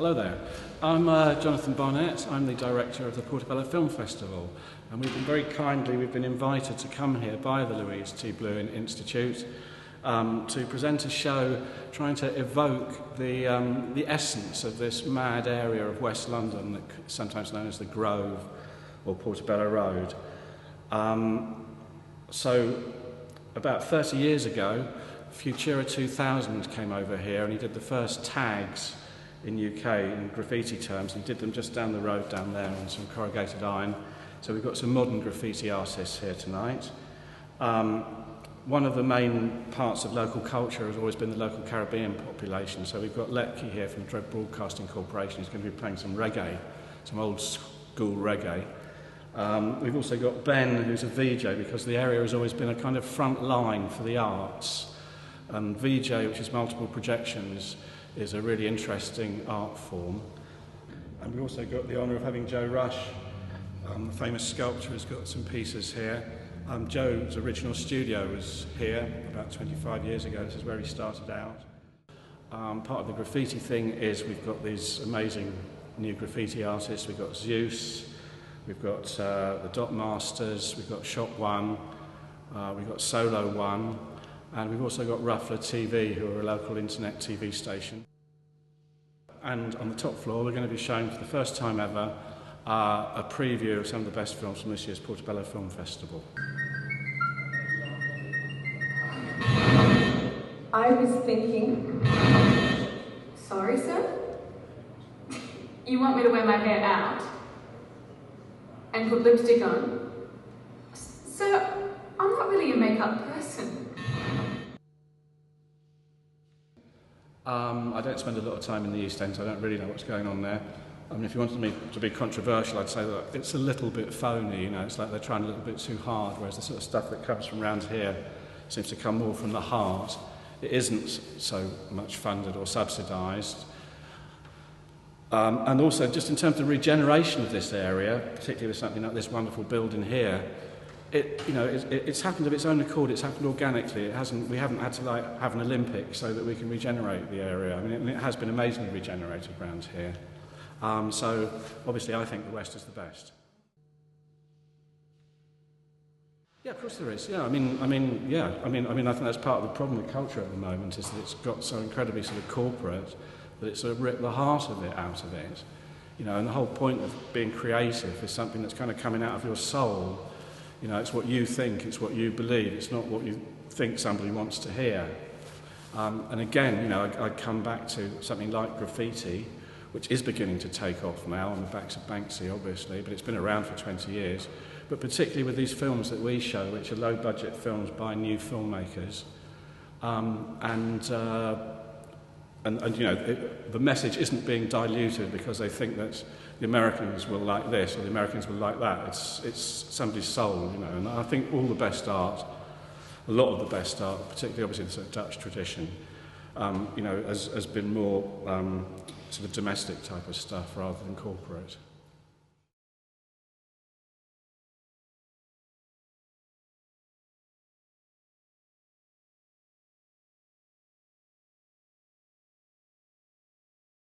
Hello there. I'm Jonathan Barnett. I'm the director of the Portobello Film Festival, and we've been invited to come here by the Louise Blouin Institute to present a show trying to evoke the essence of this mad area of West London, sometimes known as the Grove or Portobello Road. So about 30 years ago, Curator 2000 came over here and he did the first tags in UK in graffiti terms. He did them just down the road down there on some corrugated iron. So we've got some modern graffiti artists here tonight. One of the main parts of local culture has always been the local Caribbean population. So we've got Lepke here from Dread Broadcasting Corporation who's going to be playing some reggae, some old school reggae. We've also got Ben, who's a VJ, because the area has always been a kind of front line for the arts. And VJ, which is multiple projections, is a really interesting art form. And we've also got the honour of having Joe Rush, the famous sculptor, has got some pieces here. Joe's original studio was here about 25 years ago. This is where he started out. Part of the graffiti thing is we've got these amazing new graffiti artists. We've got Zeus, we've got the Dot Masters, we've got Shop One, we've got Solo One, and we've also got Roughler TV, who are a local internet TV station. And on the top floor, we're going to be showing for the first time ever a preview of some of the best films from this year's Portobello Film Festival. I was thinking... Sorry, sir? You want me to wear my hair out? And put lipstick on? Sir, I'm not really a makeup person. I don't spend a lot of time in the East End, so I don't really know what's going on there. I mean, if you wanted me to be controversial, I'd say that it's a little bit phony, you know, it's like they're trying a little bit too hard, whereas the sort of stuff that comes from around here seems to come more from the heart. It isn't so much funded or subsidised. And also, just in terms of regeneration of this area, particularly with something like this wonderful building here, it's happened of its own accord. It's happened organically. We haven't had to have an Olympics so that we can regenerate the area. I mean, it has been amazingly regenerated around here. So obviously, I think the West is the best. Yeah, of course there is. Yeah, I think that's part of the problem with culture at the moment is that it's got so incredibly sort of corporate that it's sort of ripped the heart of it out of it. You know, and the whole point of being creative is something that's kind of coming out of your soul. You know, it's what you think, it's what you believe, it's not what you think somebody wants to hear. And again, you know, I come back to something like graffiti, which is beginning to take off now on the backs of Banksy, obviously, but it's been around for 20 years. But particularly with these films that we show, which are low-budget films by new filmmakers, and you know, the message isn't being diluted because they think that the Americans will like this or the Americans will like that. It's somebody's soul, you know. And I think all the best art, a lot of the best art, particularly obviously the sort of Dutch tradition, you know, has been more sort of domestic type of stuff rather than corporate.